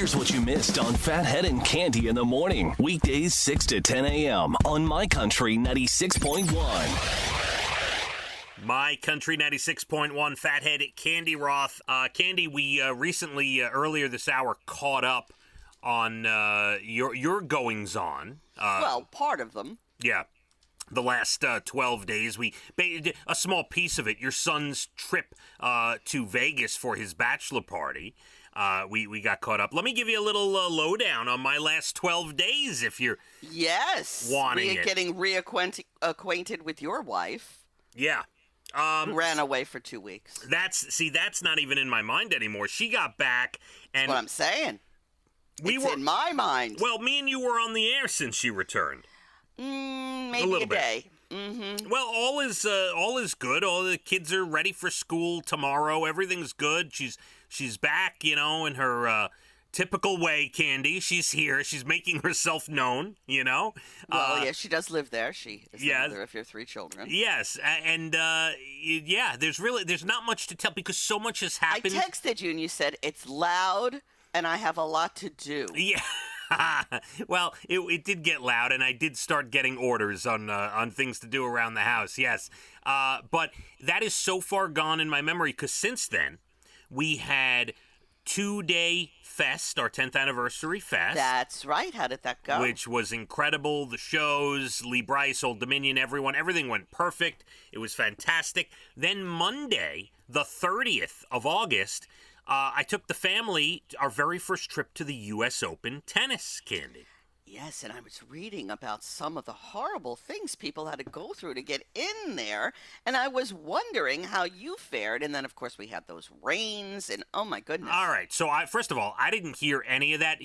Here's what you missed on Phathead and Cande in the morning. Weekdays 6 to 10 a.m. on My Country 96.1. My Country 96.1, Phathead, Cande Roth. Cande, we recently, earlier this hour, caught up on your goings-on. Well, part of them. Yeah. The last 12 days, a small piece of it, your son's trip to Vegas for his bachelor party. We got caught up. Let me give you a little lowdown on my last 12 days, if you're wanting it. Getting reacquainted with your wife. Yeah. Who ran away for 2 weeks. That's not even in my mind anymore. She got back, and that's what I'm saying. It's in my mind. Well, me and you were on the air since she returned. Maybe a day. Mm-hmm. Well, all is good. All the kids are ready for school tomorrow. Everything's good. She's back, in her typical way, Cande. She's here. She's making herself known, Well, yeah, she does live there. She is the mother of your 3 children. Yes, and there's not much to tell because so much has happened. I texted you and you said it's loud and I have a lot to do. Yeah. Well, it did get loud, and I did start getting orders on things to do around the house, yes. But that is so far gone in my memory, because since then, we had 2-day fest, our 10th anniversary fest. That's right. How did that go? Which was incredible. The shows, Lee Bryce, Old Dominion, everything went perfect. It was fantastic. Then Monday, the 30th of August, I took the family, our very first trip to the U.S. Open tennis, Cande. Yes, and I was reading about some of the horrible things people had to go through to get in there, and I was wondering how you fared, and then, of course, we had those rains, and oh, my goodness. All right, so first of all, I didn't hear any of that.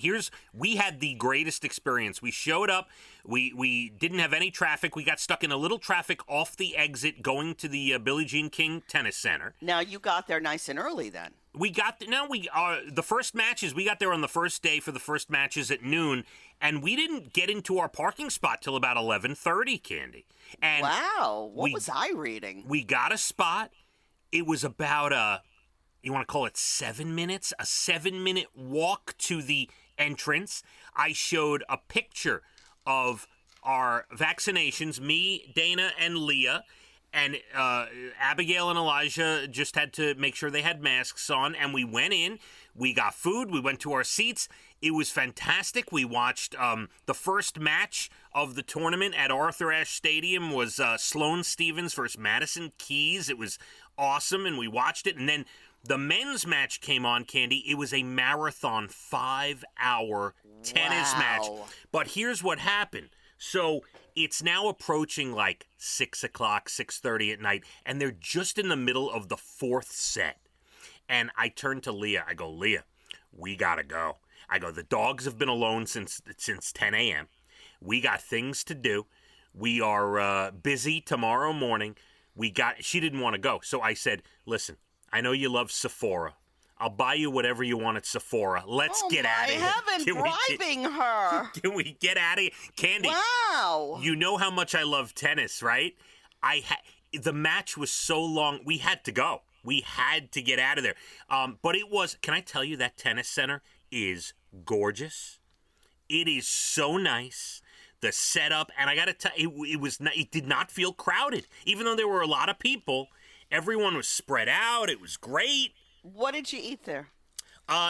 We had the greatest experience. We showed up. We didn't have any traffic. We got stuck in a little traffic off the exit going to the Billie Jean King Tennis Center. Now, you got there nice and early then. The first matches, we got there on the first day for the first matches at noon, and we didn't get into our parking spot till about 11:30, Cande. And wow, what was I reading? We got a spot. It was about you want to call it 7 minutes? A 7-minute walk to the entrance. I showed a picture of our vaccinations, me, Dana, and Leah. And Abigail and Elijah just had to make sure they had masks on. And we went in. We got food. We went to our seats. It was fantastic. We watched the first match of the tournament at Arthur Ashe Stadium was Sloane Stephens versus Madison Keys. It was awesome, and we watched it. And then the men's match came on, Cande. It was a marathon 5-hour tennis match. But here's what happened. So it's now approaching like 6 o'clock, 6:30 at night, and they're just in the middle of the 4th set. And I turned to Leah. I go, Leah, we got to go. I go, the dogs have been alone since 10 a.m. We got things to do. We are busy tomorrow morning. She didn't want to go. So I said, listen, I know you love Sephora. I'll buy you whatever you want at Sephora. Let's get out of here. Bribing her. Can we get out of here? Cande. Wow. You know how much I love tennis, right? The match was so long. We had to go. We had to get out of there. But it was, can I tell you, that tennis center is gorgeous. It is so nice. The setup, and I got to tell you, it did not feel crowded. Even though there were a lot of people, everyone was spread out. It was great. What did you eat there?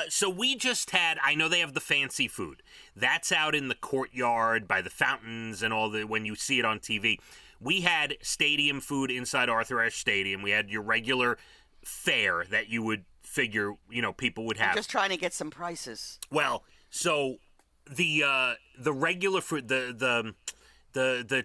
So we just had, I know they have the fancy food. That's out in the courtyard by the fountains and when you see it on TV. We had stadium food inside Arthur Ashe Stadium. We had your regular fare that you would figure, people would have. I'm just trying to get some prices. Well, so the regular food, the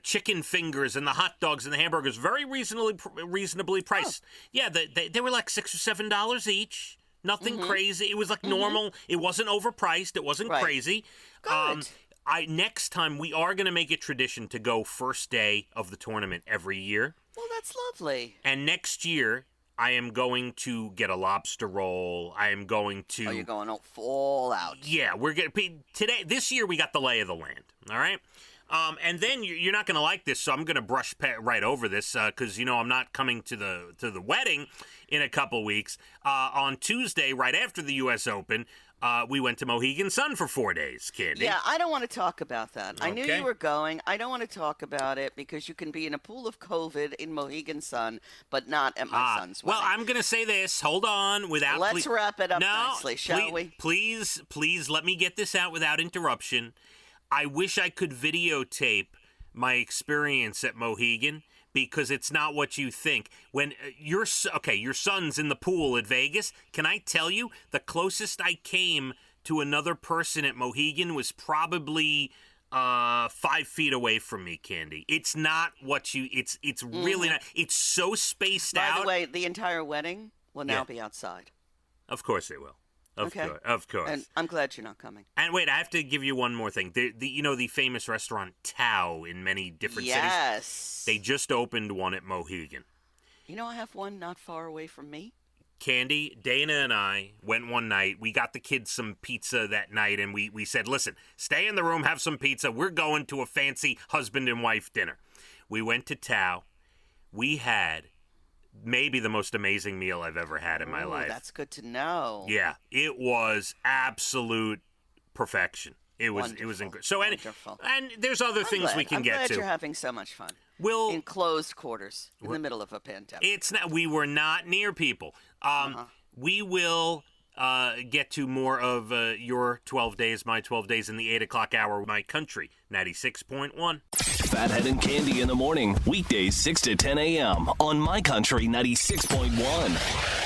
chicken fingers and the hot dogs and the hamburgers, very reasonably priced. Oh. Yeah, they were like $6 or $7 each. Nothing crazy. It was like normal. It wasn't overpriced. It wasn't crazy. Good. Next time we are going to make it tradition to go first day of the tournament every year. Well, that's lovely. And next year, I am going to get a lobster roll. I am going to. Oh, you're going all out. Yeah, we're going today. This year we got the lay of the land. All right. And then you're not going to like this, so I'm going to brush right over this because I'm not coming to the wedding in a couple weeks. On Tuesday, right after the U.S. Open, we went to Mohegan Sun for 4 days, Candy. Yeah, I don't want to talk about that. I knew Okay. you were going. I don't want to talk about it because you can be in a pool of COVID in Mohegan Sun, but not at my son's Well, wedding. I'm going to say this. Hold on. Let's wrap it up nicely, shall we? Please let me get this out without interruption. I wish I could videotape my experience at Mohegan, because it's not what you think. When your son's in the pool at Vegas, can I tell you, the closest I came to another person at Mohegan was probably 5 feet away from me, Candy. It's not what you, it's really not, it's so spaced out. By the way, the entire wedding will now be outside. Of course they will. Of course. And I'm glad you're not coming. And wait, I have to give you one more thing. The famous restaurant Tao in many different cities? Yes. They just opened one at Mohegan. You know, I have one not far away from me. Candy, Dana and I went one night. We got the kids some pizza that night, and we said, listen, stay in the room, have some pizza. We're going to a fancy husband and wife dinner. We went to Tao. We had maybe the most amazing meal I've ever had in my life. That's good to know. Yeah, it was absolute perfection. It was incredible. So and there's other things we can get to. I'm glad you're having so much fun. In closed quarters in the middle of a pandemic. It's not. We were not near people. We will get to more of your 12 days, my 12 days in the 8 o'clock hour. My Country 96.1. Phathead and Cande in the morning, weekdays 6 to 10 a.m. on My Country 96.1.